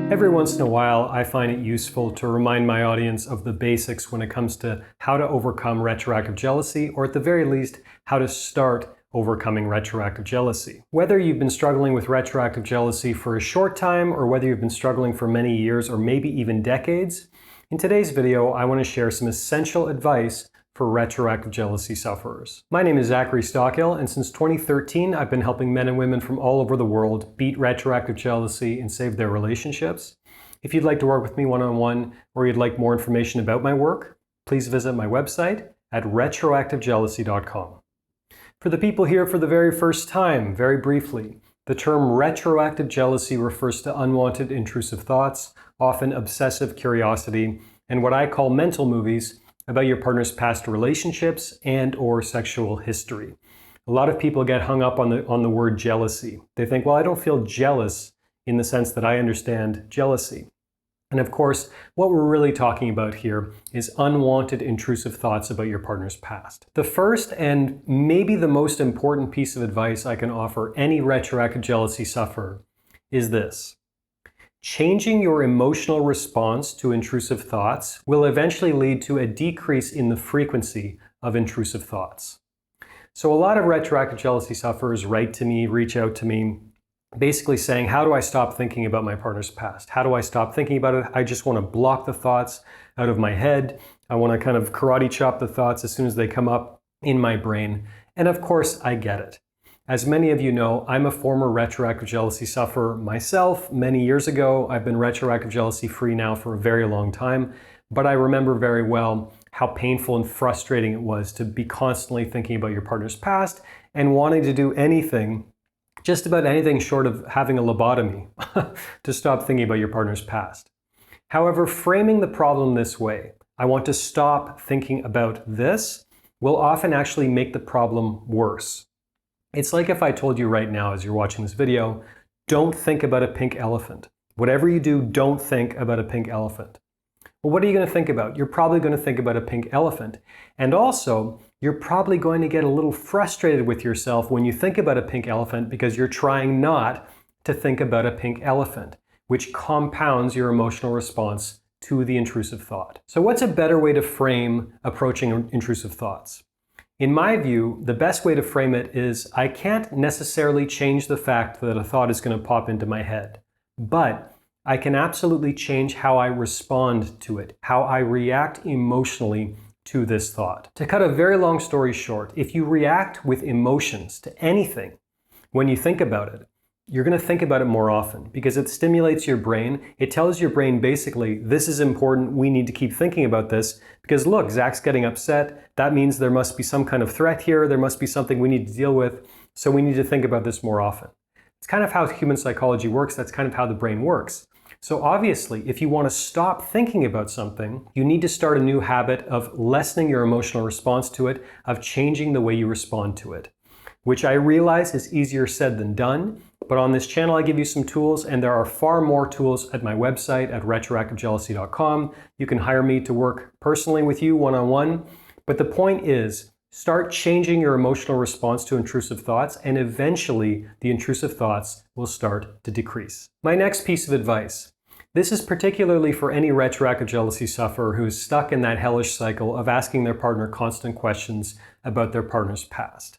Every once in a while, I find it useful to remind my audience of the basics when it comes to how to overcome retroactive jealousy, or at the very least, how to start overcoming retroactive jealousy. Whether you've been struggling with retroactive jealousy for a short time, or whether you've been struggling for many years or maybe even decades, in today's video, I want to share some essential advice for retroactive jealousy sufferers. My name is Zachary Stockill, and since 2013, I've been helping men and women from all over the world beat retroactive jealousy and save their relationships. If you'd like to work with me one-on-one, or you'd like more information about my work, please visit my website at retroactivejealousy.com. For the people here for the very first time, very briefly, the term retroactive jealousy refers to unwanted intrusive thoughts, often obsessive curiosity, and what I call mental movies about your partner's past relationships and or sexual history. A lot of people get hung up on the word jealousy. They think, well, I don't feel jealous in the sense that I understand jealousy. And of course, what we're really talking about here is unwanted intrusive thoughts about your partner's past. The first and maybe the most important piece of advice I can offer any retroactive jealousy sufferer is this. Changing your emotional response to intrusive thoughts will eventually lead to a decrease in the frequency of intrusive thoughts. So a lot of retroactive jealousy sufferers write to me, reach out to me, basically saying, how do I stop thinking about my partner's past? How do I stop thinking about it? I just want to block the thoughts out of my head. I want to kind of karate chop the thoughts as soon as they come up in my brain. And of course, I get it. As many of you know, I'm a former retroactive jealousy sufferer myself many years ago. I've been retroactive jealousy free now for a very long time, but I remember very well how painful and frustrating it was to be constantly thinking about your partner's past and wanting to do anything, just about anything short of having a lobotomy, to stop thinking about your partner's past. However, framing the problem this way, I want to stop thinking about this, will often actually make the problem worse. It's like if I told you right now as you're watching this video, don't think about a pink elephant. Whatever you do, don't think about a pink elephant. Well, what are you going to think about? You're probably going to think about a pink elephant. And also, you're probably going to get a little frustrated with yourself when you think about a pink elephant because you're trying not to think about a pink elephant, which compounds your emotional response to the intrusive thought. So what's a better way to frame approaching intrusive thoughts? In my view, the best way to frame it is I can't necessarily change the fact that a thought is going to pop into my head, but I can absolutely change how I respond to it, how I react emotionally to this thought. To cut a very long story short, if you react with emotions to anything when you think about it, you're going to think about it more often because it stimulates your brain. It tells your brain basically, this is important, we need to keep thinking about this because look, Zach's getting upset. That means there must be some kind of threat here. There must be something we need to deal with. So we need to think about this more often. It's kind of how human psychology works. That's kind of how the brain works. So obviously, if you want to stop thinking about something, you need to start a new habit of lessening your emotional response to it, of changing the way you respond to it, which I realize is easier said than done. But on this channel, I give you some tools, and there are far more tools at my website at retroactivejealousy.com. You can hire me to work personally with you one-on-one. But the point is, start changing your emotional response to intrusive thoughts, and eventually the intrusive thoughts will start to decrease. My next piece of advice. This is particularly for any retroactive jealousy sufferer who is stuck in that hellish cycle of asking their partner constant questions about their partner's past.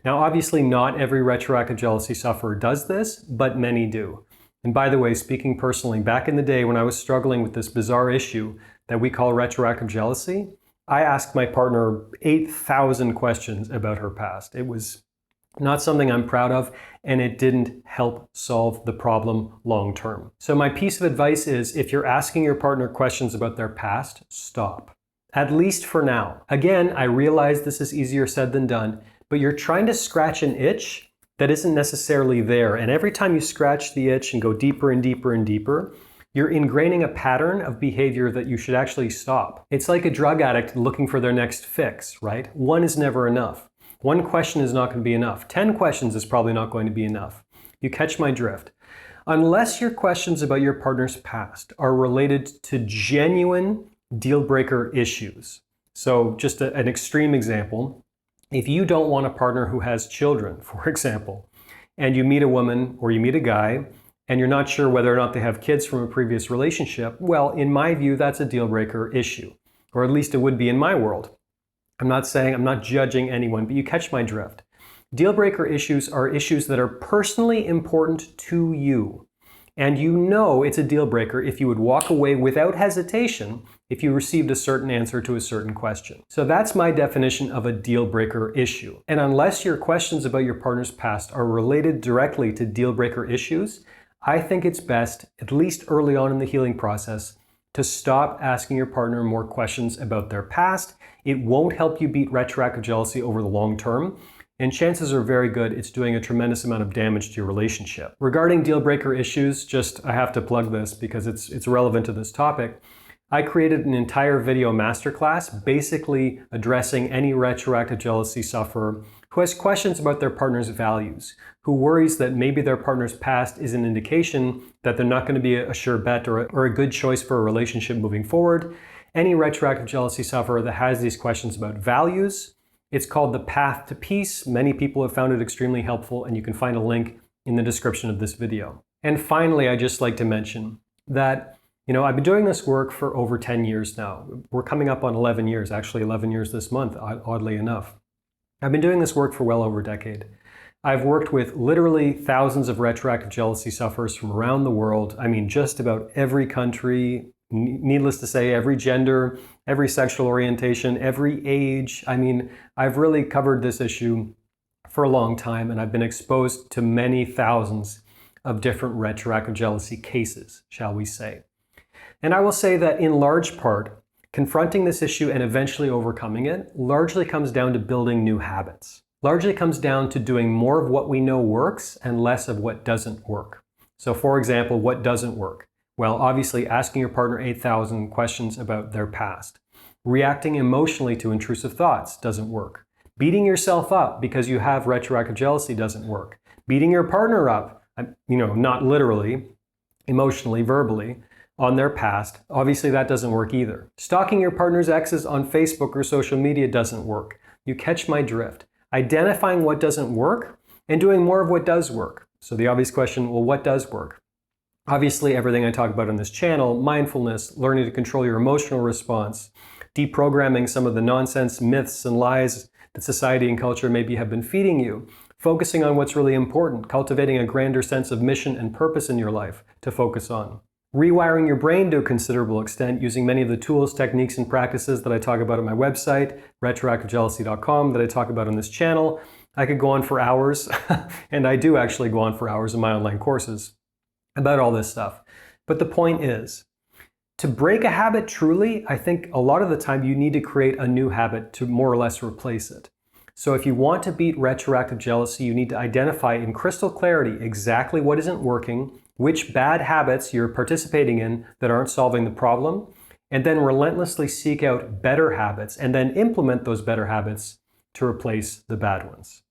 Now, obviously, not every retroactive jealousy sufferer does this, but many do. And by the way, speaking personally, back in the day when I was struggling with this bizarre issue that we call retroactive jealousy, I asked my partner 8,000 questions about her past. It was not something I'm proud of, and it didn't help solve the problem long term. So my piece of advice is, if you're asking your partner questions about their past, stop. At least for now. Again, I realize this is easier said than done, but you're trying to scratch an itch that isn't necessarily there. And every time you scratch the itch and go deeper and deeper and deeper, you're ingraining a pattern of behavior that you should actually stop. It's like a drug addict looking for their next fix, right? One is never enough. One question is not going to be enough. 10 questions is probably not going to be enough. You catch my drift. Unless your questions about your partner's past are related to genuine deal breaker issues. So just an extreme example. If you don't want a partner who has children, for example, and you meet a woman or you meet a guy, and you're not sure whether or not they have kids from a previous relationship, well, in my view, that's a deal breaker issue, or at least it would be in my world. I'm not judging anyone, but you catch my drift. Deal breaker issues are issues that are personally important to you. And you know it's a deal breaker if you would walk away without hesitation if you received a certain answer to a certain question. So that's my definition of a deal breaker issue. And unless your questions about your partner's past are related directly to deal breaker issues, I think it's best, at least early on in the healing process, to stop asking your partner more questions about their past. It won't help you beat retroactive jealousy over the long term. And chances are very good it's doing a tremendous amount of damage to your relationship. Regarding deal breaker issues, I have to plug this because it's relevant to this topic. I created an entire video masterclass basically addressing any retroactive jealousy sufferer who has questions about their partner's values, who worries that maybe their partner's past is an indication that they're not going to be a sure bet or a good choice for a relationship moving forward. Any retroactive jealousy sufferer that has these questions about values, it's called The Path to Peace. Many people have found it extremely helpful, and you can find a link in the description of this video. And finally, I'd just like to mention that, I've been doing this work for over 10 years now. We're coming up on 11 years, actually 11 years this month, oddly enough. I've been doing this work for well over a decade. I've worked with literally thousands of retroactive jealousy sufferers from around the world. I mean, just about every country, needless to say, every gender, every sexual orientation, every age. I mean, I've really covered this issue for a long time, and I've been exposed to many thousands of different retroactive jealousy cases, shall we say. And I will say that in large part, confronting this issue and eventually overcoming it largely comes down to building new habits. Largely comes down to doing more of what we know works and less of what doesn't work. So for example, what doesn't work? Well, obviously asking your partner 8,000 questions about their past. Reacting emotionally to intrusive thoughts doesn't work. Beating yourself up because you have retroactive jealousy doesn't work. Beating your partner up, not literally, emotionally, verbally, on their past, obviously that doesn't work either. Stalking your partner's exes on Facebook or social media doesn't work. You catch my drift. Identifying what doesn't work and doing more of what does work. So the obvious question, well, what does work? Obviously, everything I talk about on this channel, mindfulness, learning to control your emotional response, deprogramming some of the nonsense, myths, and lies that society and culture maybe have been feeding you, focusing on what's really important, cultivating a grander sense of mission and purpose in your life to focus on. Rewiring your brain to a considerable extent using many of the tools, techniques, and practices that I talk about on my website, retroactivejealousy.com, that I talk about on this channel. I could go on for hours, and I do actually go on for hours in my online courses about all this stuff. But the point is, to break a habit truly, I think a lot of the time you need to create a new habit to more or less replace it. So if you want to beat retroactive jealousy, you need to identify in crystal clarity exactly what isn't working, which bad habits you're participating in that aren't solving the problem, and then relentlessly seek out better habits and then implement those better habits to replace the bad ones.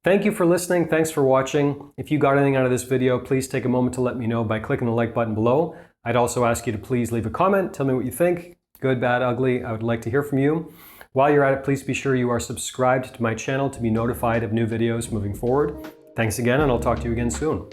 Thank you for listening. Thanks for watching. If you got anything out of this video, please take a moment to let me know by clicking the like button below. I'd also ask you to please leave a comment. Tell me what you think. Good, bad, ugly. I would like to hear from you. While you're at it, please be sure you are subscribed to my channel to be notified of new videos moving forward. Thanks again, and I'll talk to you again soon.